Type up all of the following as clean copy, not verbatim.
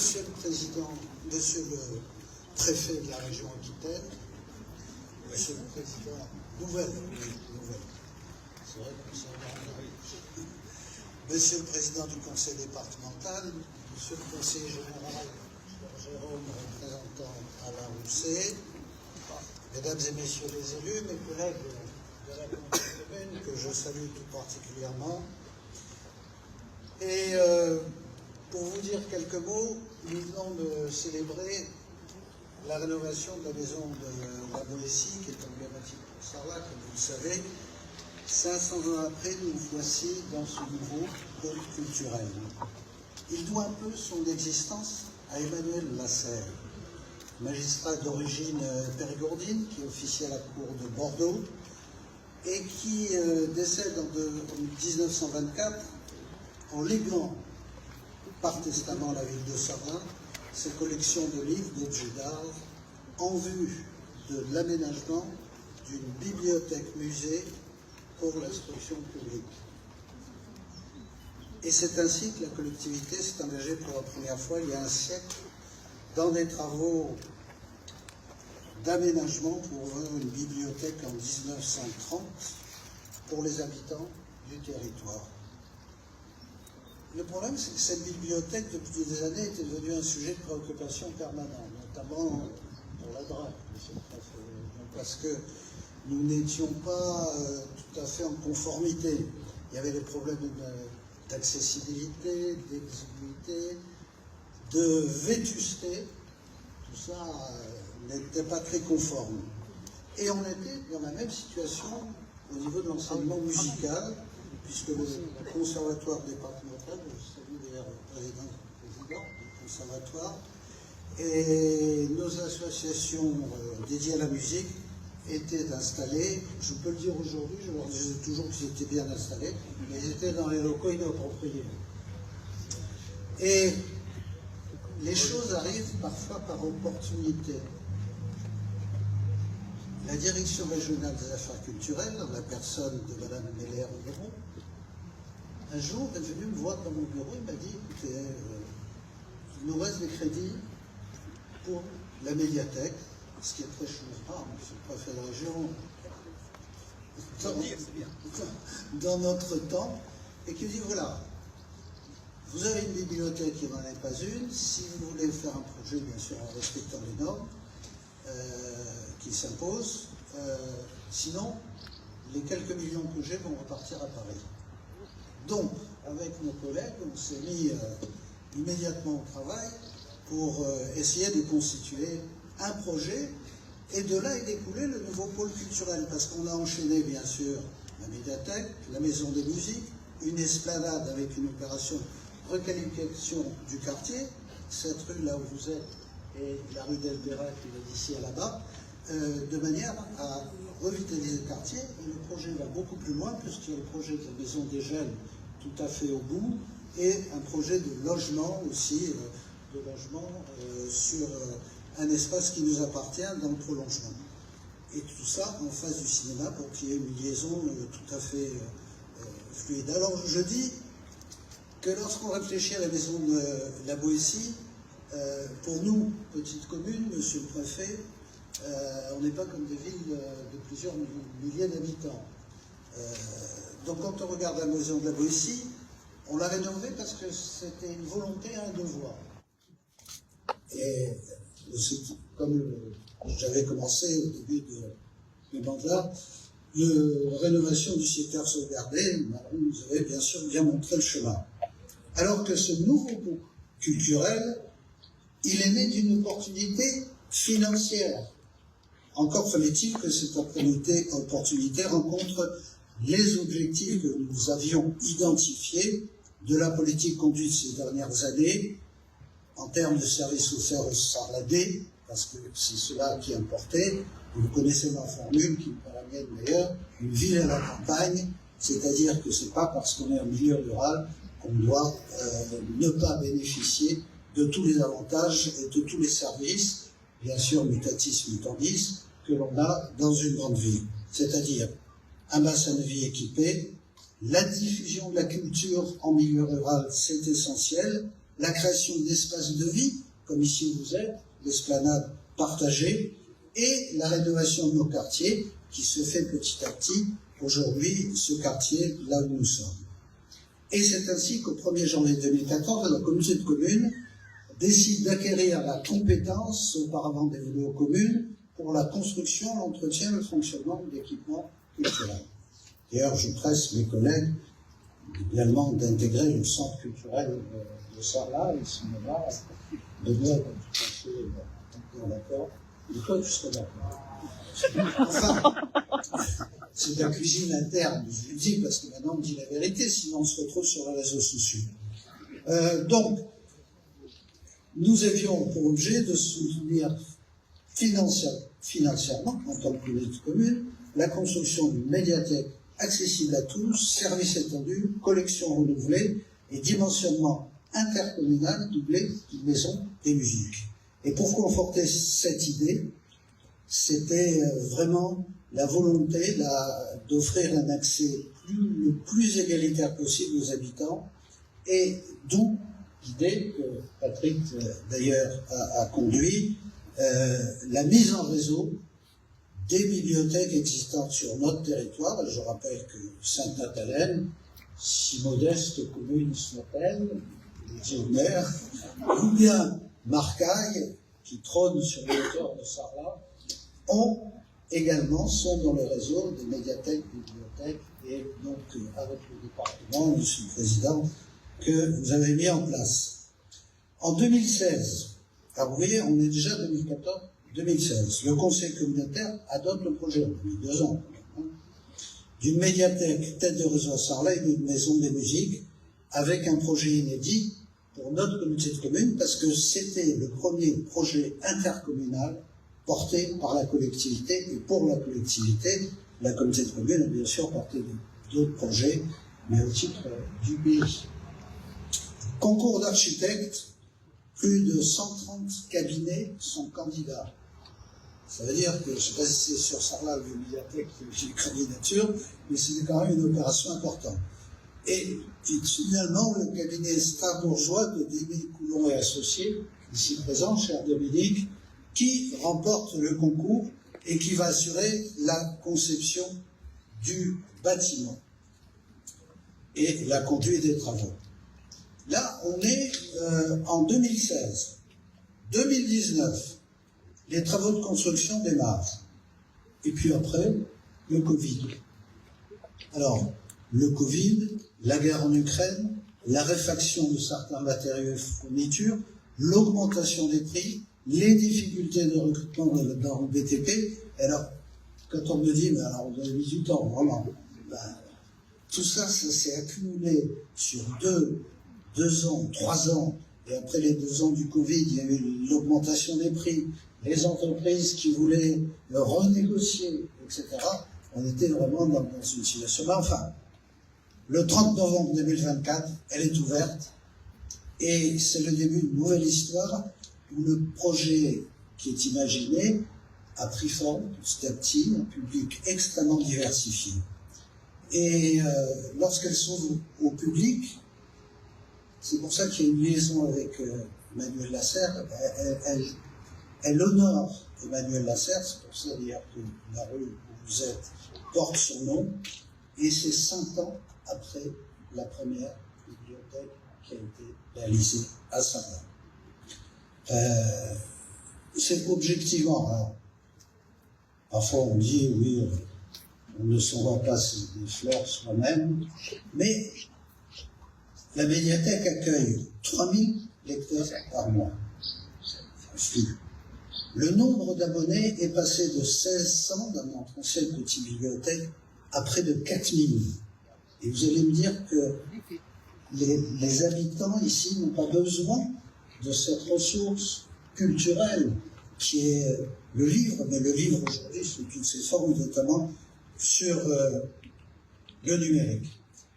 Monsieur le Président, Monsieur le Préfet de la région Aquitaine, Monsieur le Président, nouvelle. C'est vrai que ça va. Monsieur le Président du Conseil départemental, Monsieur le Conseiller général, Jérôme, représentant Alain Rousset, Mesdames et Messieurs les élus, mes collègues de la commune, que je salue tout particulièrement. Et pour vous dire quelques mots, nous venons de célébrer la rénovation de la maison de la Boétie, qui est emblématique pour Sarlat, comme vous le savez. 500 ans après, nous voici dans ce nouveau pôle culturel. Il doit un peu son existence à Emmanuel Lasserre, magistrat d'origine périgourdine, qui officiait à la cour de Bordeaux, et qui décède en 1924 en léguant par testament à la ville de Sarlat ses collections de livres, d'objets d'art, en vue de l'aménagement d'une bibliothèque-musée pour l'instruction publique. Et c'est ainsi que la collectivité s'est engagée pour la première fois, il y a un siècle, dans des travaux d'aménagement pour ouvrir une bibliothèque en 1930 pour les habitants du territoire. Le problème, c'est que cette bibliothèque, depuis des années, était devenue un sujet de préoccupation permanent, notamment pour la DRAC, parce que nous n'étions pas tout à fait en conformité. Il y avait des problèmes d'accessibilité, d'exiguïté, de vétusté. Tout ça n'était pas très conforme. Et on était dans la même situation au niveau de l'enseignement musical, puisque le conservatoire départemental, je salue d'ailleurs le président du conservatoire, et nos associations dédiées à la musique étaient installées, je peux le dire aujourd'hui, je leur disais toujours qu'ils étaient bien installés, mais ils étaient dans les locaux inappropriés. Et les choses arrivent parfois par opportunité. La direction régionale des affaires culturelles, dans la personne de Mme Meller-Hérault, un jour est venue me voir dans mon bureau et m'a dit, écoutez, il nous reste des crédits pour la médiathèque, ce qui est très choquant, monsieur le préfet de la région, dans notre temps, et qui dit, voilà, vous avez une bibliothèque qui n'en est pas une, si vous voulez faire un projet, bien sûr, en respectant les normes qui s'imposent, sinon, les quelques millions que j'ai vont repartir à Paris. Donc, avec nos collègues, on s'est mis immédiatement au travail pour essayer de constituer un projet, et de là est découlé le nouveau pôle culturel, parce qu'on a enchaîné, bien sûr, la médiathèque, la maison des musiques, une esplanade avec une opération requalification du quartier, cette rue là où vous êtes, et la rue d'Elbera qui est d'ici à là-bas, de manière à revitaliser le quartier. Et le projet va beaucoup plus loin, puisqu'il y a le projet de la maison des jeunes tout à fait au bout, et un projet de logement aussi, sur un espace qui nous appartient dans le prolongement. Et tout ça en face du cinéma pour qu'il y ait une liaison tout à fait fluide. Alors je dis que lorsqu'on réfléchit à la maison de la Boétie, pour nous, petite commune, monsieur le préfet, on n'est pas comme des villes de plusieurs milliers d'habitants. Donc quand on regarde la maison de la Boétie, on l'a rénovée parce que c'était une volonté et un devoir. Et comme j'avais commencé au début de mes mandats, la rénovation du secteur sauvegardé, nous avait bien sûr bien montré le chemin. Alors que ce nouveau groupe culturel, il est né d'une opportunité financière. Encore fallait-il que cette opportunité rencontre les objectifs que nous avions identifiés de la politique conduite ces dernières années en termes de services offerts aux Sarladais, parce que c'est cela qui importait. Vous connaissez ma formule, qui est la mienne d'ailleurs, une ville à la campagne, c'est-à-dire que ce n'est pas parce qu'on est en milieu rural qu'on doit ne pas bénéficier de tous les avantages et de tous les services, bien sûr mutatis mutandis, que l'on a dans une grande ville. C'est-à-dire un bassin de vie équipé, la diffusion de la culture en milieu rural, c'est essentiel, la création d'espaces de vie, comme ici vous êtes, l'esplanade partagée, et la rénovation de nos quartiers, qui se fait petit à petit, aujourd'hui, ce quartier, là où nous sommes. Et c'est ainsi qu'au 1er janvier 2014, la communauté de communes décide d'acquérir la compétence, auparavant dévolue aux communes, pour la construction, l'entretien et le fonctionnement d'équipements culturels. D'ailleurs, je presse mes collègues également d'intégrer le centre culturel de Sarlat, ils sont là, de moi, comme tout à fait d'accord. Et toi, tu serais d'accord. Enfin, c'est de la cuisine interne, je le dis, parce que maintenant on dit la vérité, sinon on se retrouve sur les réseaux sociaux. Donc, nous avions pour objet de soutenir financièrement, en tant que communauté de communes, la construction d'une médiathèque accessible à tous, service étendu, collection renouvelée et dimensionnement intercommunal doublé d'une maison des musiques. Et pour conforter cette idée, c'était vraiment la volonté d'offrir un accès le plus égalitaire possible aux habitants, et d'où l'idée que Patrick d'ailleurs a conduit, la mise en réseau des bibliothèques existantes sur notre territoire. Je rappelle que Sainte-Nathalène, si modeste commune soit-elle, ou bien Marcaille, qui trône sur les hauteurs de Sarlat, sont dans le réseau des médiathèques, bibliothèques, et donc avec le département, Monsieur le Président, que vous avez mis en place. En 2016, alors vous voyez, on est déjà 2014-2016, le Conseil communautaire adopte le projet, on a mis 2 ans, d'une médiathèque tête de réseau à Sarlat et d'une maison des musiques, avec un projet inédit pour notre communauté de communes, parce que c'était le premier projet intercommunal porté par la collectivité, et pour la collectivité, la communauté de communes a bien sûr porté d'autres projets, mais au titre du pays. Concours d'architectes, plus de 130 cabinets sont candidats. Ça veut dire que, je ne sais pas si c'est sur Sarlat ou une médiathèque qui j'ai candidature, mais c'était quand même une opération importante. Et puis finalement, le cabinet strasbourgeois de Démy Coulon et Associés, ici présent, cher Dominique, qui remporte le concours et qui va assurer la conception du bâtiment et la conduite des travaux. Là, on est en 2016. 2019, les travaux de construction démarrent. Et puis après, le Covid. Alors, le Covid, la guerre en Ukraine, la réfaction de certains matériaux et fournitures, l'augmentation des prix, les difficultés de recrutement dans le BTP. Alors, quand on me dit, mais alors on a 18 ans, vraiment, ben, tout ça, ça s'est accumulé sur 2 ans, 3 ans, et après les 2 ans du Covid, il y a eu l'augmentation des prix, les entreprises qui voulaient renégocier, etc. On était vraiment dans une situation. Mais enfin, le 30 novembre 2024, elle est ouverte, et c'est le début d'une nouvelle histoire où le projet qui est imaginé a pris forme petit à petit, un public extrêmement diversifié. Et lorsqu'elle s'ouvre au public, c'est pour ça qu'il y a une liaison avec Emmanuel Lasserre, elle honore Emmanuel Lasserre, c'est pour ça d'ailleurs que la rue où vous êtes porte son nom, et c'est 5 ans après la première bibliothèque qui a été réalisée à Sarlat. C'est objectivement, alors, parfois on dit, oui, on ne s'envoie pas des fleurs soi-même, mais la médiathèque accueille 3000 lecteurs par mois. Le nombre d'abonnés est passé de 1600 dans notre ancienne petite bibliothèque à près de 4000. Et vous allez me dire que les habitants ici n'ont pas besoin de cette ressource culturelle qui est le livre, mais le livre aujourd'hui sous toutes ses formes, notamment sur le numérique.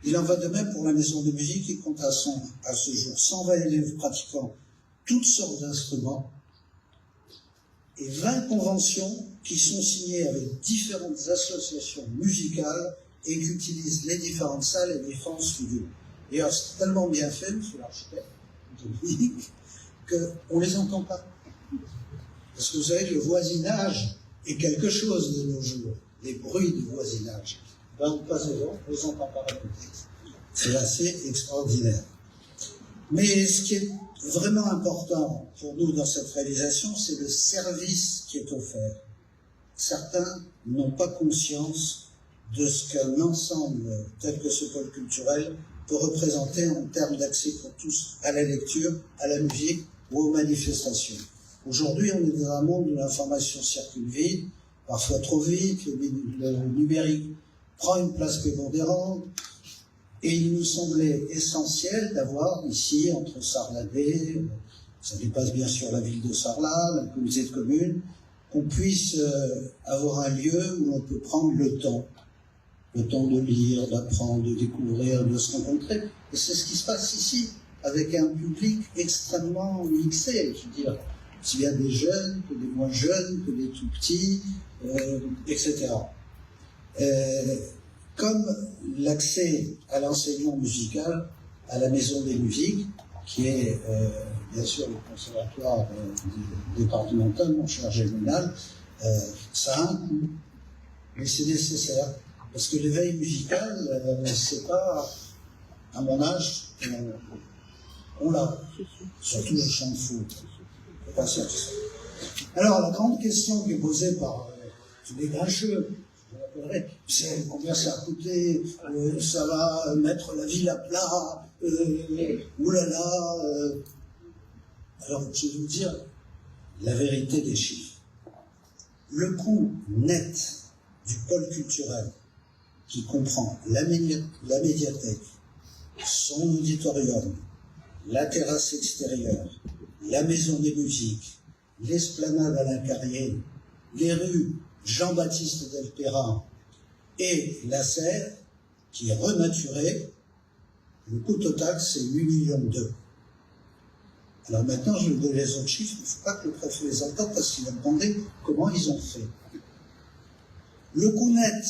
Il en va de même pour la maison de musique qui compte à ce jour 120 élèves pratiquant toutes sortes d'instruments et 20 conventions qui sont signées avec différentes associations musicales et qui utilisent les différentes salles et les différents studios. D'ailleurs, c'est tellement bien fait, monsieur l'architecte, Dominique, qu'on ne les entend pas. Parce que vous savez que le voisinage est quelque chose de nos jours. Les bruits du voisinage. Ben, pas souvent, on ne les entend pas répéter. C'est assez extraordinaire. Mais ce qui est vraiment important pour nous dans cette réalisation, c'est le service qui est offert. Certains n'ont pas conscience de ce qu'un ensemble tel que ce pôle culturel peut représenter en termes d'accès pour tous à la lecture, à la musique ou aux manifestations. Aujourd'hui, on est dans un monde où l'information circule vite, parfois trop vite, le numérique prend une place prépondérante, et il nous semblait essentiel d'avoir ici, entre Sarladé, ça dépasse bien sûr la ville de Sarlat, la communauté de communes, qu'on puisse avoir un lieu où l'on peut prendre le temps de lire, d'apprendre, de découvrir, de se rencontrer. Et c'est ce qui se passe ici, avec un public extrêmement mixé, je veux dire, s'il y a des jeunes, que des moins jeunes, que des tout petits, etc. Comme l'accès à l'enseignement musical à la Maison des Musiques, qui est bien sûr le conservatoire départemental, mon cher Géminal, ça a un coût, mais c'est nécessaire, parce que l'éveil musical, c'est pas, à mon âge, on l'a, surtout le chant de flûte. Pas ça. Alors, la grande question qui est posée par tous les grincheux, c'est combien ça a coûté, ça va mettre la ville à plat, oulala. Alors, je vais vous dire la vérité des chiffres. Le coût net du pôle culturel, qui comprend la médiathèque, son auditorium, la terrasse extérieure, la maison des musiques, l'esplanade Alain Carrier, les rues Jean-Baptiste Delperrin et la serre, qui est renaturée, le coût total, c'est 8,2 millions. Alors maintenant, je vais vous donner les autres chiffres, il ne faut pas que le préfet les entende parce qu'il va demander comment ils ont fait. Le coût net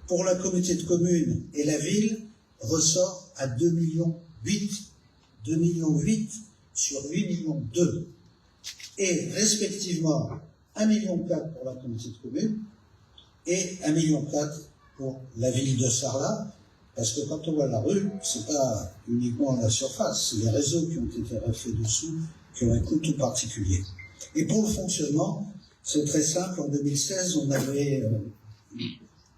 pour la communauté de communes et la ville ressort à 2,8 millions. 2,8 millions sur 8,2 millions. Et respectivement 1,4 million pour la communauté de communes et 1,4 million pour la ville de Sarlat, parce que quand on voit la rue, c'est pas uniquement la surface, c'est les réseaux qui ont été refaits dessous, qui ont un coût tout particulier. Et pour le fonctionnement, c'est très simple. En 2016, on avait,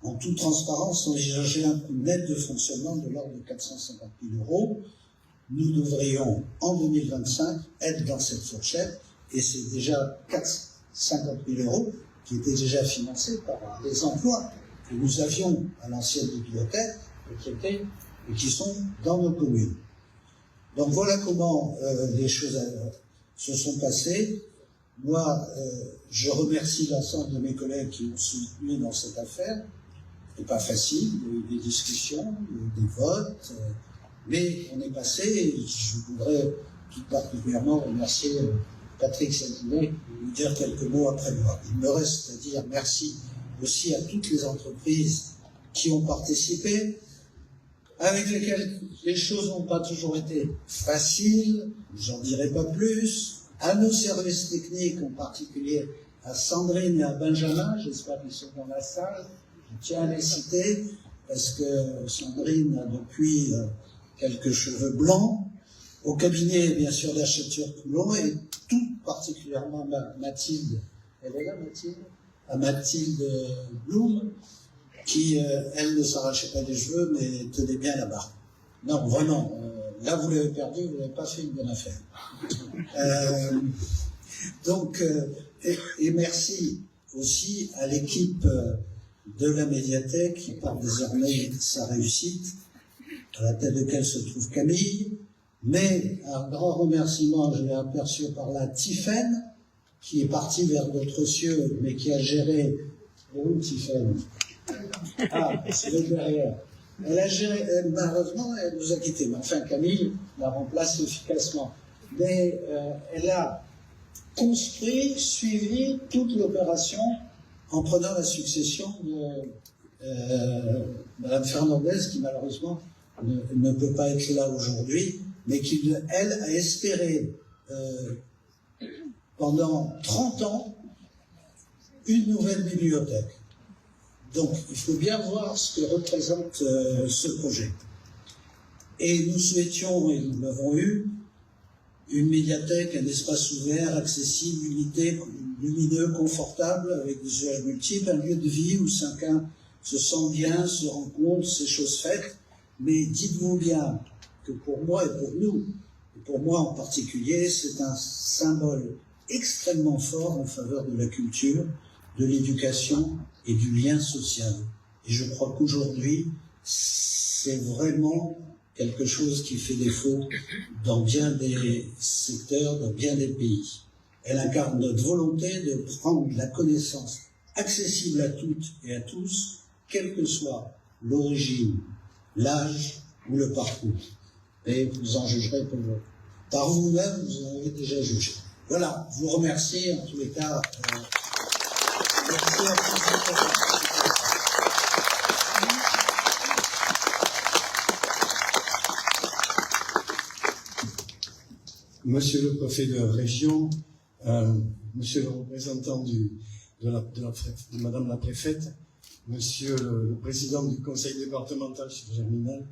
en toute transparence, envisagé un coût net de fonctionnement de l'ordre de 450 000 €. Nous devrions, en 2025, être dans cette fourchette, et c'est déjà 50 000 € qui étaient déjà financés par les emplois que nous avions à l'ancienne bibliothèque, et qui sont dans nos communes. Donc voilà comment les choses se sont passées. Moi, je remercie l'ensemble de mes collègues qui m'ont soutenu dans cette affaire. Ce n'est pas facile, il y a eu des discussions, des votes, mais on est passé, et je voudrais tout particulièrement remercier Patrick Satinet et lui dire quelques mots après moi. Il me reste à dire merci aussi à toutes les entreprises qui ont participé, avec lesquelles les choses n'ont pas toujours été faciles, j'en dirai pas plus, à nos services techniques, en particulier à Sandrine et à Benjamin, j'espère qu'ils sont dans la salle, je tiens à les citer, parce que Sandrine a depuis quelques cheveux blancs, au cabinet, bien sûr, d'Acheture Coulon, et tout particulièrement Mathilde, elle est là, Mathilde, à Mathilde Blum, qui, elle, ne s'arrachait pas des cheveux, mais tenait bien la barre. Non, vraiment, là, vous l'avez perdu, vous n'avez pas fait une bonne affaire. Donc, et merci aussi à l'équipe de la médiathèque, qui porte désormais sa réussite, à la tête de laquelle se trouve Camille, mais un grand remerciement, je l'ai aperçu par là, Tiffaine, qui est partie vers d'autres cieux, mais qui a géré... Où Tiffaine? Ah, c'est derrière. Elle a géré, malheureusement, elle nous a quittés, mais enfin Camille la remplace efficacement. Mais elle a construit, suivi toute l'opération en prenant la succession de Madame Fernandez, qui malheureusement ne peut pas être là aujourd'hui, mais qui, elle, a espéré pendant 30 ans une nouvelle bibliothèque. Donc, il faut bien voir ce que représente ce projet. Et nous souhaitions, et nous l'avons eu, une médiathèque, un espace ouvert, accessible, lumineux, confortable, avec des usages multiples, un lieu de vie où chacun se sent bien, se rencontre, c'est chose faite. Mais dites-vous bien que pour moi et pour nous, et pour moi en particulier, c'est un symbole extrêmement fort en faveur de la culture, de l'éducation et du lien social. Et je crois qu'aujourd'hui, c'est vraiment quelque chose qui fait défaut dans bien des secteurs, dans bien des pays. Elle incarne notre volonté de prendre la connaissance accessible à toutes et à tous, quelle que soit l'origine, l'âge ou le parcours. Et vous en jugerez par vous-même, vous en avez déjà jugé. Voilà, je vous remercie en tous les cas. Merci à tous. Monsieur le préfet de région, monsieur le représentant de madame la préfète, monsieur le président du conseil départemental sur Germinal,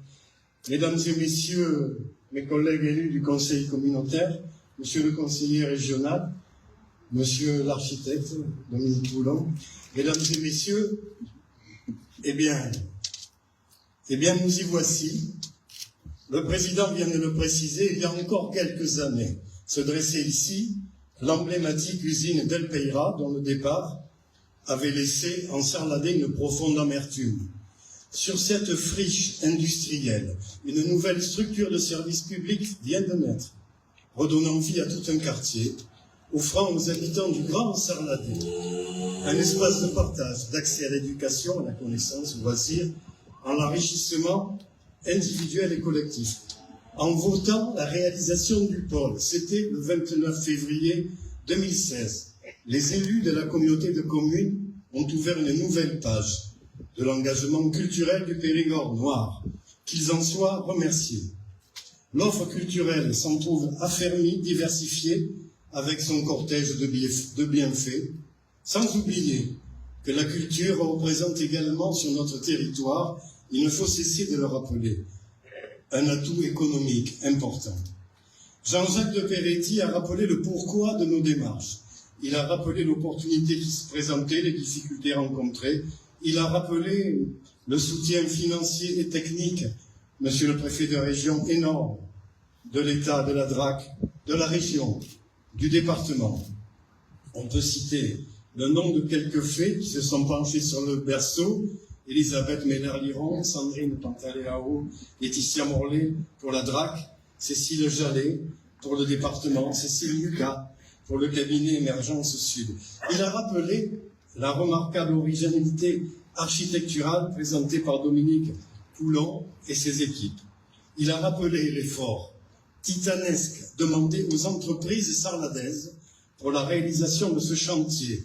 mesdames et messieurs, mes collègues élus du conseil communautaire, monsieur le conseiller régional, monsieur l'architecte Dominique Boulon, mesdames et messieurs, eh bien, nous y voici. Le président vient de le préciser, il y a encore quelques années, se dressait ici l'emblématique usine d'El Peira, dont le départ avait laissé en Sarladé une profonde amertume. Sur cette friche industrielle, une nouvelle structure de service public vient de naître, redonnant vie à tout un quartier, offrant aux habitants du Grand Sarladé un espace de partage, d'accès à l'éducation, à la connaissance, au loisir, en l'enrichissement individuel et collectif. En votant la réalisation du pôle, c'était le 29 février 2016, les élus de la communauté de communes ont ouvert une nouvelle page de l'engagement culturel du Périgord noir, qu'ils en soient remerciés. L'offre culturelle s'en trouve affermie, diversifiée, avec son cortège de bienfaits, sans oublier que la culture représente également sur notre territoire, il ne faut cesser de le rappeler, un atout économique important. Jean-Jacques de Peretti a rappelé le pourquoi de nos démarches. Il a rappelé l'opportunité qui se présentait, les difficultés rencontrées. Il a rappelé le soutien financier et technique, monsieur le préfet de région, énorme, de l'État, de la DRAC, de la région, du département. On peut citer le nom de quelques fées qui se sont penchés sur le berceau: Elisabeth Meller-Liron, Sandrine Pantaléao, Laetitia Morlet pour la DRAC, Cécile Jallet pour le département, Cécile Lucas pour le cabinet Émergence Sud. Il a rappelé la remarquable originalité architecturale présentée par Dominique Poulon et ses équipes. Il a rappelé l'effort titanesque demandé aux entreprises sarladaises pour la réalisation de ce chantier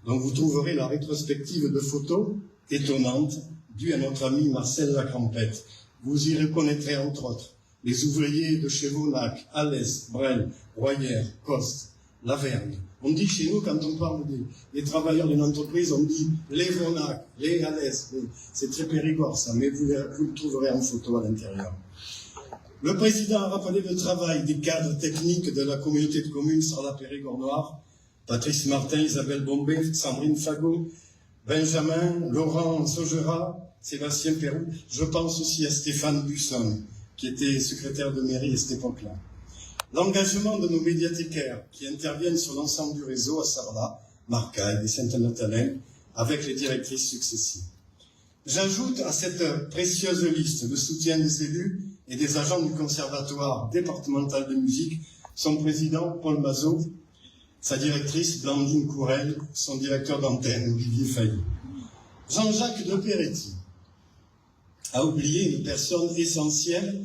dont vous trouverez la rétrospective de photos étonnante due à notre ami Marcel Lacrampette. Vous y reconnaîtrez entre autres les ouvriers de Chevonac, Alès, Brel, Royer, Coste, Lavergne. On dit chez nous, quand on parle des travailleurs d'une entreprise, on dit les Vonac, les Alès. C'est très Périgord ça, mais vous le trouverez en photo à l'intérieur. Le président a rappelé le travail des cadres techniques de la communauté de communes sur la Périgord noire: Patrice Martin, Isabelle Bombay, Sandrine Fagot, Benjamin, Laurent Sogera, Sébastien Perrou. Je pense aussi à Stéphane Busson, qui était secrétaire de mairie à cette époque-là. L'engagement de nos médiathécaires qui interviennent sur l'ensemble du réseau à Sarlat, Marcaille et Saint-Nathalie, avec les directrices successives. J'ajoute à cette précieuse liste de soutien des élus et des agents du conservatoire départemental de musique son président Paul Mazot, sa directrice Blandine Courel, son directeur d'antenne Olivier Failly. Jean-Jacques de Peretti a oublié une personne essentielle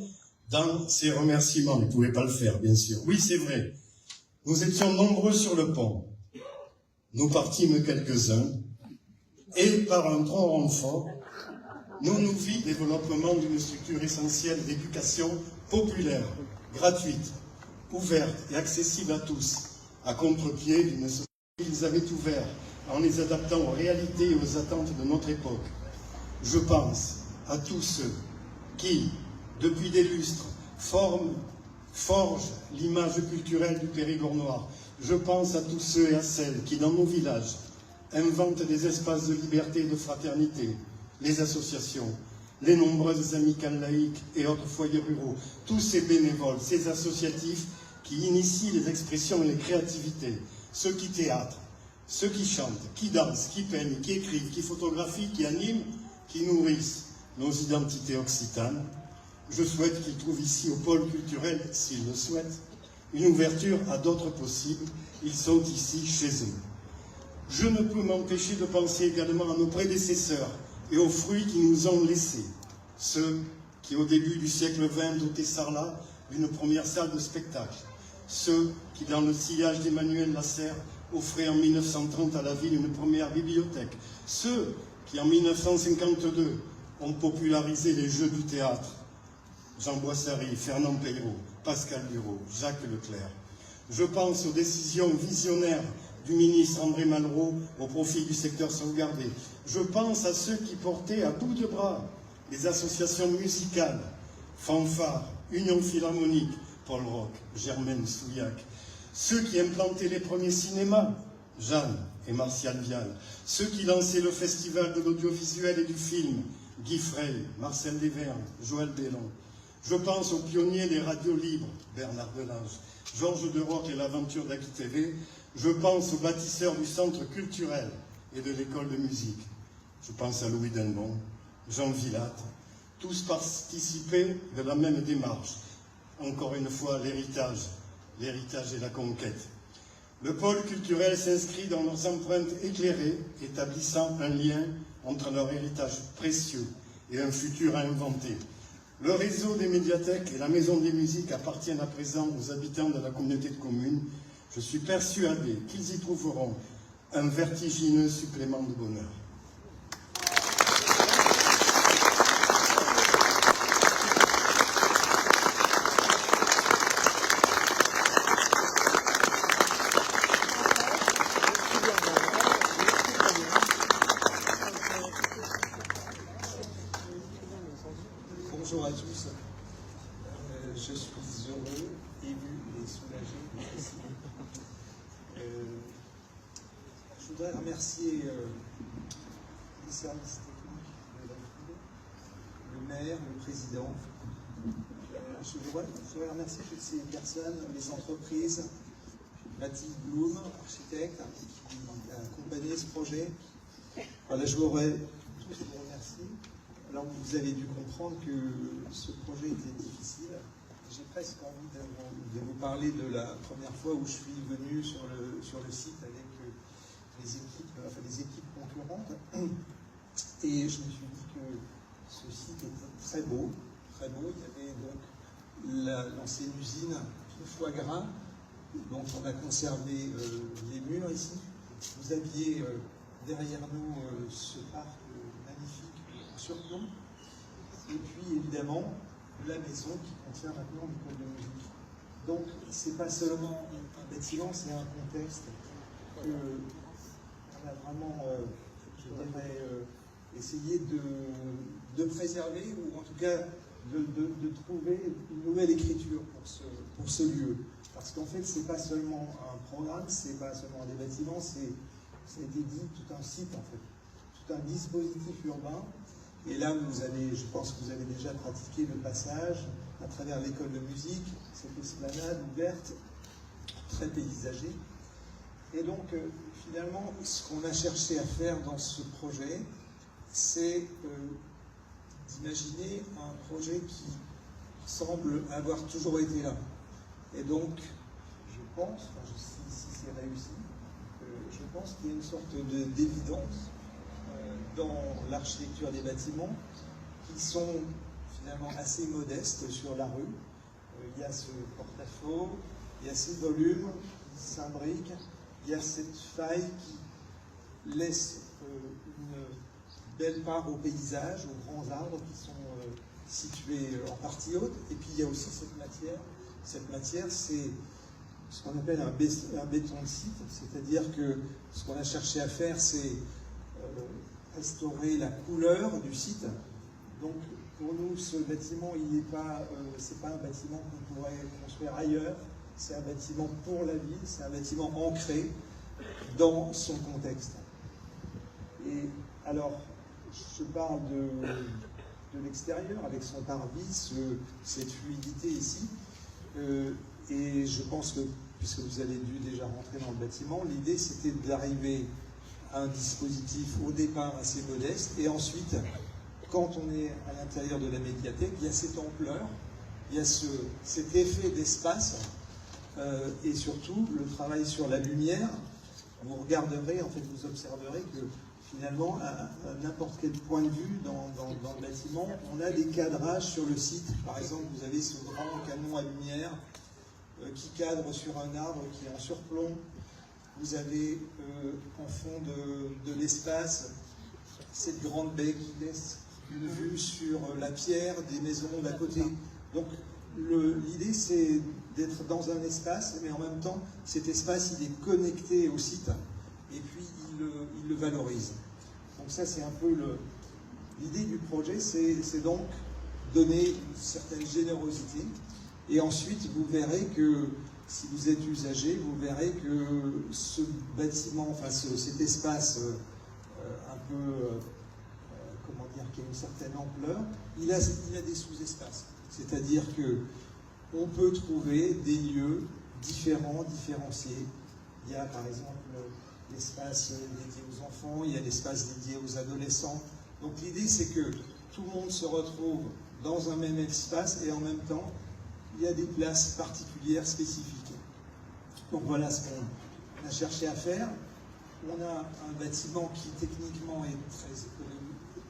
dans ses remerciements. Il ne pouvait pas le faire, bien sûr. Oui, c'est vrai. Nous étions nombreux sur le pont. Nous partîmes quelques-uns. Et par un tronc rond fort, nous nous vîmes développement d'une structure essentielle d'éducation populaire, gratuite, ouverte et accessible à tous, à contre-pied d'une société qu'ils avaient ouvert en les adaptant aux réalités et aux attentes de notre époque. Je pense à tous ceux qui, depuis des lustres, forgent l'image culturelle du Périgord noir. Je pense à tous ceux et à celles qui, dans nos villages, inventent des espaces de liberté et de fraternité, les associations, les nombreuses amicales laïques et autres foyers ruraux, tous ces bénévoles, ces associatifs qui initient les expressions et les créativités, ceux qui théâtrent, ceux qui chantent, qui dansent, qui peignent, qui écrivent, qui photographient, qui animent, qui nourrissent nos identités occitanes. Je souhaite qu'ils trouvent ici au pôle culturel, s'ils le souhaitent, une ouverture à d'autres possibles. Ils sont ici chez eux. Je ne peux m'empêcher de penser également à nos prédécesseurs et aux fruits qu'ils nous ont laissés. Ceux qui, au début du siècle XX, dotaient Sarlat d'une première salle de spectacle. Ceux qui, dans le sillage d'Emmanuel Lasserre, offraient en 1930 à la ville une première bibliothèque. Ceux qui, en 1952, ont popularisé les jeux du théâtre. Jean Boissary, Fernand Peirault, Pascal Bureau, Jacques Leclerc. Je pense aux décisions visionnaires du ministre André Malraux au profit du secteur sauvegardé. Je pense à ceux qui portaient à bout de bras les associations musicales, Fanfare, Union Philharmonique, Paul Roch, Germaine Souillac. Ceux qui implantaient les premiers cinémas, Jeanne et Martial Vial. Ceux qui lançaient le festival de l'audiovisuel et du film, Guy Frey, Marcel Desvergne, Joël Bellon. Je pense aux pionniers des radios libres, Bernard Delange, Georges Deroc et l'aventure d'Aki-TV. Je pense aux bâtisseurs du centre culturel et de l'école de musique. Je pense à Louis Denbon, Jean Villatte. Tous participaient de la même démarche. Encore une fois, l'héritage et la conquête. Le pôle culturel s'inscrit dans leurs empreintes éclairées, établissant un lien entre leur héritage précieux et un futur à inventer. Le réseau des médiathèques et la maison des musiques appartiennent à présent aux habitants de la communauté de communes. Je suis persuadé qu'ils y trouveront un vertigineux supplément de bonheur. Bonjour à tous. Je suis heureux, ému et soulagé d'être ici. Je voudrais remercier les services techniques de la ville, le maire, le président. Je voudrais remercier toutes ces personnes, les entreprises, Mathilde Blum, architecte, qui a accompagné ce projet. Voilà, je voudrais tous vous remercier. Alors, vous avez dû comprendre que ce projet était difficile. J'ai presque envie de vous parler de la première fois où je suis venu sur le site avec les équipes concurrentes. Et je me suis dit que ce site était très beau, très beau. Il y avait donc l'ancienne usine de foie gras, dont on a conservé les murs ici. Vous aviez derrière nous ce parc magnifique surplomb, et puis évidemment la maison qui contient maintenant l'école de musique. Donc c'est pas seulement un bâtiment, c'est un contexte que on a vraiment, je dirais, essayé de préserver, ou en tout cas de trouver une nouvelle écriture pour ce lieu. Parce qu'en fait, c'est pas seulement un programme, c'est pas seulement des bâtiments, ça a été dit, tout un site en fait, tout un dispositif urbain. Et là, je pense que vous avez déjà pratiqué le passage à travers l'école de musique, cette esplanade ouverte, très paysagée. Et donc, finalement, ce qu'on a cherché à faire dans ce projet, c'est d'imaginer un projet qui semble avoir toujours été là. Et donc, je pense, si c'est réussi, je pense qu'il y a une sorte d'évidence dans l'architecture des bâtiments qui sont finalement assez modestes sur la rue. Il y a ce porte-à-faux, il y a ces volumes qui s'imbriquent, il y a cette faille qui laisse une belle part au paysage, aux grands arbres qui sont située en partie haute, et puis il y a aussi cette matière. Cette matière, c'est ce qu'on appelle un béton de site, c'est-à-dire que ce qu'on a cherché à faire, c'est restaurer la couleur du site. Donc pour nous, ce bâtiment, c'est pas un bâtiment qu'on pourrait construire ailleurs, c'est un bâtiment pour la ville, c'est un bâtiment ancré dans son contexte. Et alors, je parle de l'extérieur, avec son parvis, cette fluidité ici, et je pense que, puisque vous avez dû déjà rentrer dans le bâtiment, l'idée c'était d'arriver à un dispositif au départ assez modeste, et ensuite, quand on est à l'intérieur de la médiathèque, il y a cette ampleur, il y a cet effet d'espace, et surtout le travail sur la lumière. Vous regarderez, en fait, vous observerez que finalement, à n'importe quel point de vue dans le bâtiment, on a des cadrages sur le site. Par exemple, vous avez ce grand canon à lumière qui cadre sur un arbre qui est en surplomb. Vous avez en fond de l'espace cette grande baie qui laisse une vue sur la pierre des maisons d'à côté. Donc l'idée c'est d'être dans un espace, mais en même temps cet espace il est connecté au site et puis il le valorise. Donc ça c'est un peu l'idée du projet, c'est donc donner une certaine générosité, et ensuite vous verrez que si vous êtes usager, vous verrez que ce bâtiment, enfin cet espace un peu, comment dire, qui a une certaine ampleur, il a des sous-espaces. C'est-à-dire que on peut trouver des lieux différents, différenciés. Il y a par exemple l'espace dédié aux enfants, il y a l'espace dédié aux adolescents. Donc l'idée c'est que tout le monde se retrouve dans un même espace et en même temps il y a des places particulières, spécifiques. Donc voilà ce qu'on a cherché à faire. On a un bâtiment qui techniquement est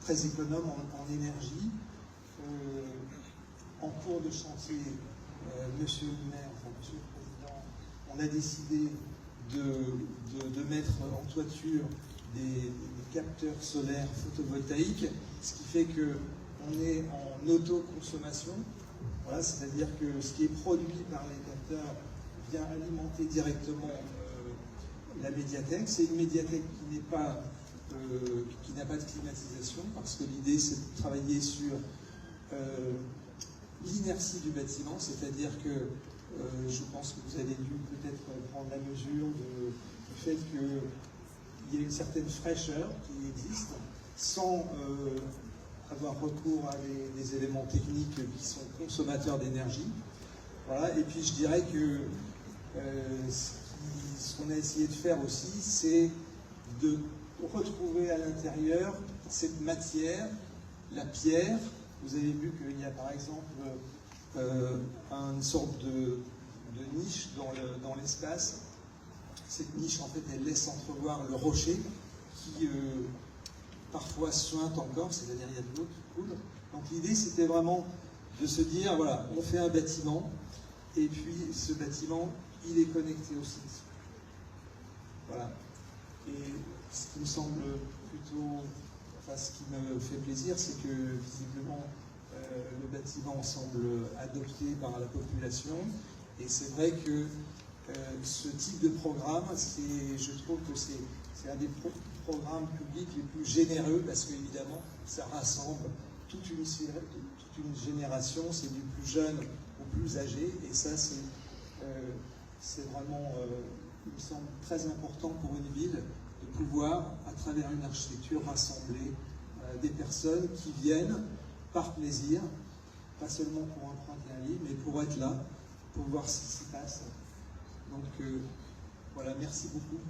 très économe en énergie. En cours de chantier, Monsieur le maire, enfin Monsieur le Président, on a décidé de mettre en toiture des capteurs solaires photovoltaïques, ce qui fait qu'on est en autoconsommation. Voilà, c'est-à-dire que ce qui est produit par les capteurs vient alimenter directement la médiathèque. C'est une médiathèque qui n'a pas de climatisation, parce que l'idée c'est de travailler sur l'inertie du bâtiment, c'est-à-dire que je pense que vous avez dû peut-être prendre la mesure du fait qu'il y a une certaine fraîcheur qui existe sans avoir recours à des éléments techniques qui sont consommateurs d'énergie. Voilà. Et puis je dirais que ce qu'on a essayé de faire aussi, c'est de retrouver à l'intérieur cette matière, la pierre. Vous avez vu qu'il y a par exemple une sorte de niche dans l'espace. Cette niche, en fait, elle laisse entrevoir le rocher qui parfois suinte encore, c'est-à-dire il y a de l'eau qui coule. Donc l'idée, c'était vraiment de se dire, voilà, on fait un bâtiment, et puis ce bâtiment, il est connecté au site. Voilà. Et ce qui me semble plutôt... Enfin, ce qui me fait plaisir, c'est que visiblement le bâtiment semble adopté par la population, et c'est vrai que ce type de programme, je trouve que c'est un des programmes publics les plus généreux, parce qu'évidemment ça rassemble toute une génération, c'est du plus jeune au plus âgé, et ça c'est vraiment, il me semble, très important pour une ville de pouvoir, à travers une architecture, rassembler des personnes qui viennent par plaisir, pas seulement pour emprunter un livre, mais pour être là, pour voir ce qui s'y passe. Donc voilà, merci beaucoup.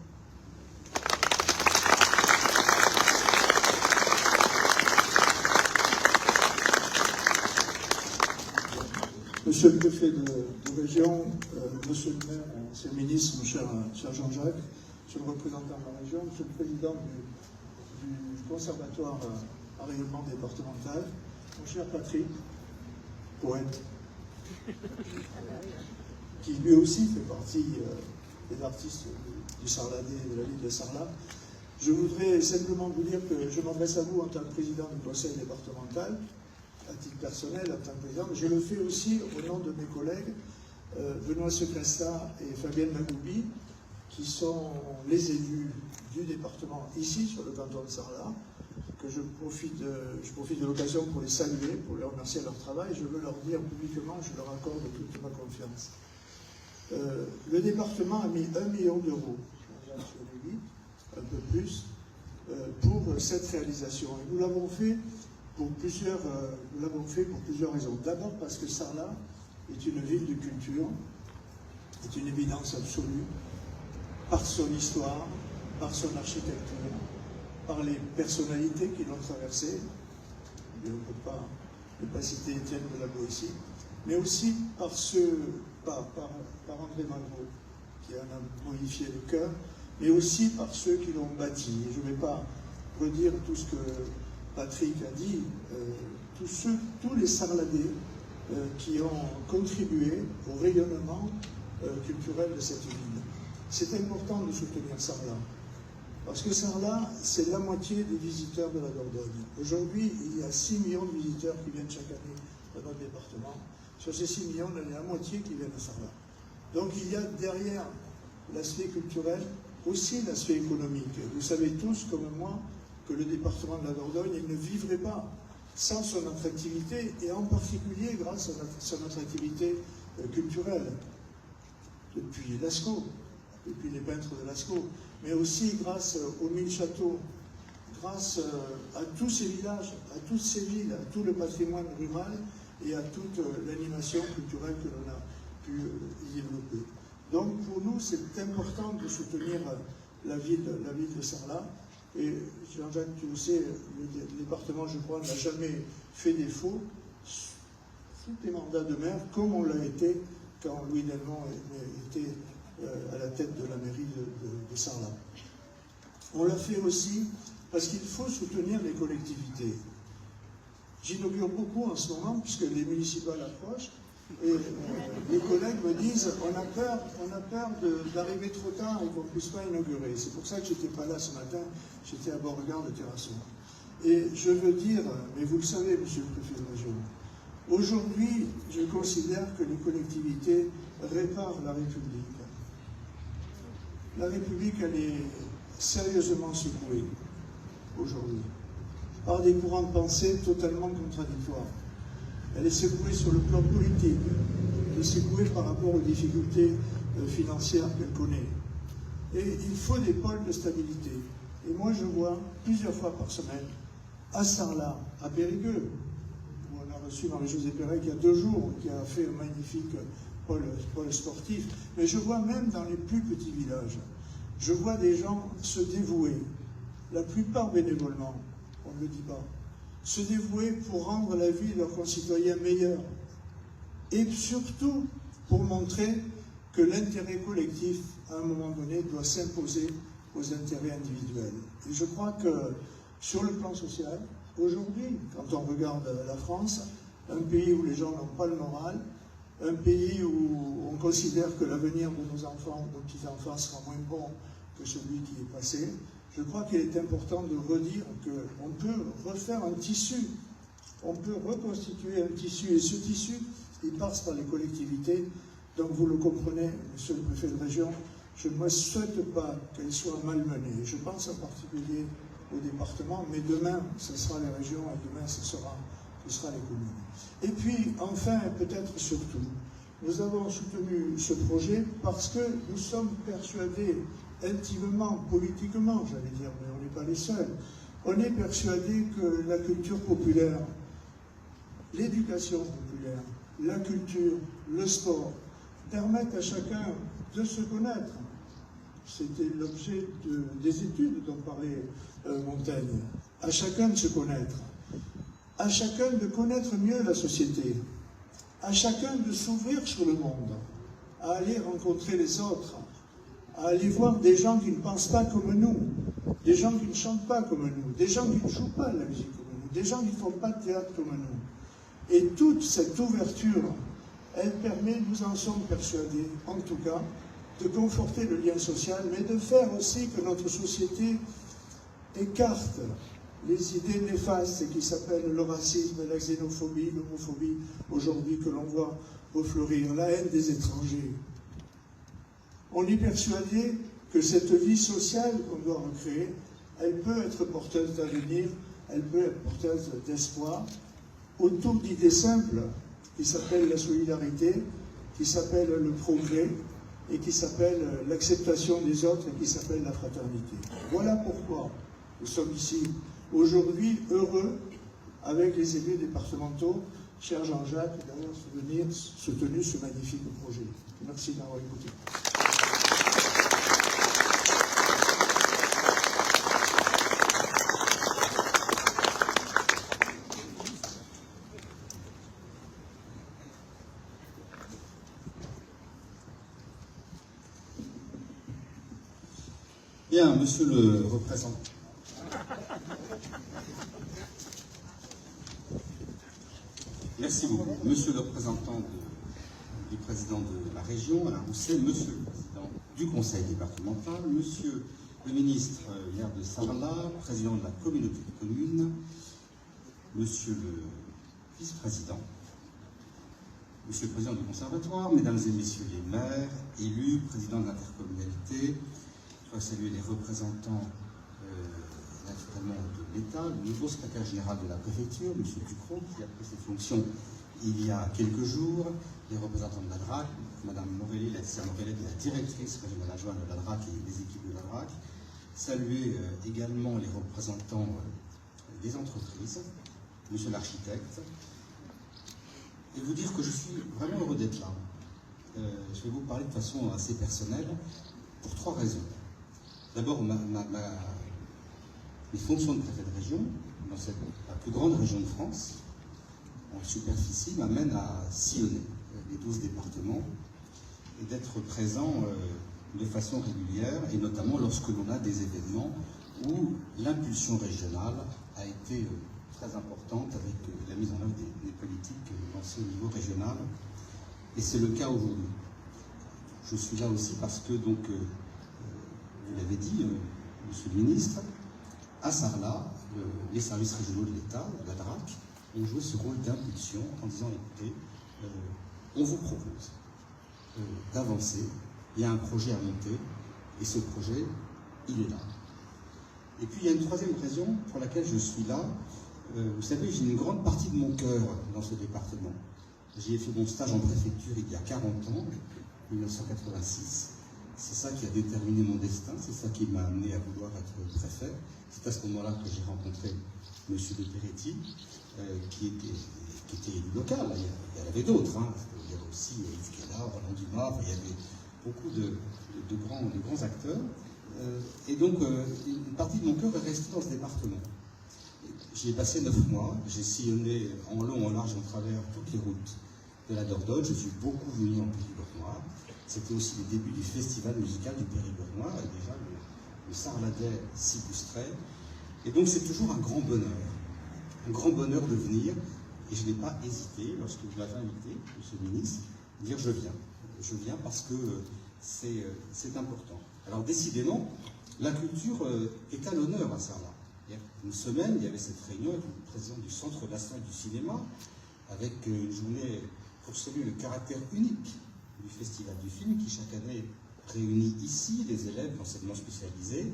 Monsieur le préfet de région, monsieur le maire, monsieur le ministre, mon cher Jean-Jacques, monsieur le représentant de la région, monsieur le président du conservatoire à rayonnement départemental, mon cher Patrick, poète, qui lui aussi fait partie des artistes du Sarladais et de la ville de Sarlat. Je voudrais simplement vous dire que je m'adresse à vous en tant que président du conseil départemental, à titre personnel, en tant que président, mais je le fais aussi au nom de mes collègues, Benoît Secresta et Fabienne Magoubi, qui sont les élus du département ici, sur le canton de Sarlat, que je profite de l'occasion pour les saluer, pour les remercier de leur travail. Je veux leur dire publiquement, je leur accorde toute ma confiance. Le département a mis 1 million d'euros, un peu plus, pour cette réalisation. Et nous l'avons fait pour plusieurs raisons. D'abord parce que Sarlat est une ville de culture, est une évidence absolue, par son histoire, par son architecture, par les personnalités qui l'ont traversée. Et on ne peut pas citer Étienne de la Boétie, mais aussi par André Malraux, qui en a modifié le cœur, mais aussi par ceux qui l'ont bâti. Et je ne vais pas redire tout ce que Patrick a dit, tous les Sarladais qui ont contribué au rayonnement culturel de cette ville. C'est important de soutenir Sarlat, parce que Sarlat, c'est la moitié des visiteurs de la Dordogne. Aujourd'hui, il y a 6 millions de visiteurs qui viennent chaque année dans notre département. Sur ces 6 millions, il y en a la moitié qui viennent à Sarlat. Donc il y a derrière l'aspect culturel aussi l'aspect économique. Vous savez tous, comme moi, que le département de la Dordogne, il ne vivrait pas sans son attractivité, et en particulier grâce à son attractivité culturelle. Depuis Lascaux, depuis les peintres de Lascaux, mais aussi grâce aux 1000 châteaux, grâce à tous ces villages, à toutes ces villes, à tout le patrimoine rural et à toute l'animation culturelle que l'on a pu y développer. Donc pour nous, c'est important de soutenir la ville de Sarlat. Et Jean-Jacques, tu le sais, le département, je crois, n'a jamais fait défaut sous tes mandats de maire, comme on l'a été quand Louis Delmont était à la tête de la mairie de Sarlat. On l'a fait aussi parce qu'il faut soutenir les collectivités. J'inaugure beaucoup en ce moment, puisque les municipales approchent, et les collègues me disent on a peur d'arriver trop tard et qu'on ne puisse pas inaugurer. C'est pour ça que je n'étais pas là ce matin, j'étais à Beauregard de Terrasson. Et je veux dire, mais vous le savez, monsieur le préfet de région, aujourd'hui, je considère que les collectivités réparent la République. La République, elle est sérieusement secouée aujourd'hui par des courants de pensée totalement contradictoires. Elle est secouée sur le plan politique, elle est secouée par rapport aux difficultés financières qu'elle connaît. Et il faut des pôles de stabilité. Et moi, je vois plusieurs fois par semaine, à Sarlat, à Périgueux, où on a reçu Marie-Josée Perret il y a 2 jours, qui a fait un magnifique pôle sportif, mais je vois même dans les plus petits villages, je vois des gens se dévouer, la plupart bénévolement, on ne le dit pas, se dévouer pour rendre la vie de leurs concitoyens meilleure, et surtout pour montrer que l'intérêt collectif, à un moment donné, doit s'imposer aux intérêts individuels. Et je crois que sur le plan social, aujourd'hui, quand on regarde la France, un pays où les gens n'ont pas le moral, un pays où on considère que l'avenir de nos enfants, de nos petits-enfants sera moins bon que celui qui est passé, je crois qu'il est important de redire qu'on peut refaire un tissu, on peut reconstituer un tissu, et ce tissu, il passe par les collectivités. Donc vous le comprenez, monsieur le préfet de région, je ne me souhaite pas qu'elle soit malmenée. Je pense en particulier au département, mais demain, ce sera les régions, et demain, ce sera les communes. Et puis, enfin, peut-être surtout, nous avons soutenu ce projet parce que nous sommes persuadés, intimement, politiquement, j'allais dire, mais on n'est pas les seuls, on est persuadés que la culture populaire, l'éducation populaire, la culture, le sport, permettent à chacun de se connaître. C'était l'objet des études dont parlait Montaigne. À chacun de se connaître. À chacun de connaître mieux la société. À chacun de s'ouvrir sur le monde. À aller rencontrer les autres. À aller voir des gens qui ne pensent pas comme nous. Des gens qui ne chantent pas comme nous. Des gens qui ne jouent pas de la musique comme nous. Des gens qui ne font pas de théâtre comme nous. Et toute cette ouverture, elle permet, nous en sommes persuadés, en tout cas, de conforter le lien social, mais de faire aussi que notre société écarte les idées néfastes qui s'appellent le racisme, la xénophobie, l'homophobie, aujourd'hui que l'on voit refleurir, la haine des étrangers. On est persuadé que cette vie sociale qu'on doit recréer, elle peut être porteuse d'avenir, elle peut être porteuse d'espoir, autour d'idées simples qui s'appellent la solidarité, qui s'appellent le progrès et qui s'appellent l'acceptation des autres et qui s'appellent la fraternité. Voilà pourquoi nous sommes ici aujourd'hui heureux avec les élus départementaux, cher Jean-Jacques, d'avoir soutenu ce magnifique projet. Merci d'avoir écouté. Bien, monsieur le représentant. Merci beaucoup. Monsieur le représentant du président de la région, Alain Rousset, monsieur le président du conseil départemental, monsieur le ministre Yair de Sarlat, président de la communauté de communes, monsieur le vice-président, monsieur le président du conservatoire, mesdames et messieurs les maires, élus, présidents de l'intercommunalité, je dois saluer les représentants naturellement de l'État, le nouveau secrétaire général de la préfecture, M. Ducrot, qui a pris ses fonctions il y a quelques jours, les représentants de la DRAC, Mme Morelli, Laetitia Morelli, la directrice régionale adjointe de la DRAC et les équipes de la DRAC, saluer également les représentants des entreprises, M. l'architecte, et vous dire que je suis vraiment heureux d'être là. Je vais vous parler de façon assez personnelle pour 3 raisons. D'abord, les fonctions de préfet de région, dans la plus grande région de France, en superficie, m'amènent à sillonner les 12 départements et d'être présent de façon régulière, et notamment lorsque l'on a des événements où l'impulsion régionale a été très importante avec la mise en œuvre des politiques lancées au niveau régional. Et c'est le cas aujourd'hui. Je suis là aussi parce que, donc, vous l'avez dit, monsieur le ministre, à Sarlat, les services régionaux de l'État, la DRAC, ont joué ce rôle d'impulsion en disant, écoutez, on vous propose d'avancer, il y a un projet à monter, et ce projet, il est là. Et puis il y a une troisième raison pour laquelle je suis là. Vous savez, j'ai une grande partie de mon cœur dans ce département. J'y ai fait mon stage en préfecture il y a 40 ans, 1986. C'est ça qui a déterminé mon destin, c'est ça qui m'a amené à vouloir être préfet. C'est à ce moment-là que j'ai rencontré M. de Peretti, qui était élu local. Il y en avait d'autres, hein. Il y avait aussi Yves Guéla, Roland Dumas, il y avait beaucoup de grands acteurs. Et donc, une partie de mon cœur est restée dans ce département. J'y ai passé 9 mois, j'ai sillonné en long, en large, en travers toutes les routes de la Dordogne. Je suis beaucoup venu en Périgord-Noir. C'était aussi les débuts du festival musical du Périgord-Noir, et déjà le Sarladais s'y illustrait. Et donc c'est toujours un grand bonheur de venir, et je n'ai pas hésité, lorsque vous m'avez invité, monsieur le ministre, à dire je viens. Je viens parce que c'est important. Alors décidément, la culture est à l'honneur à Sarlat. Il y a une semaine, il y avait cette réunion avec le président du Centre national du cinéma, avec une journée pour saluer le caractère unique du Festival du film, qui chaque année réunit ici les élèves d'enseignement spécialisé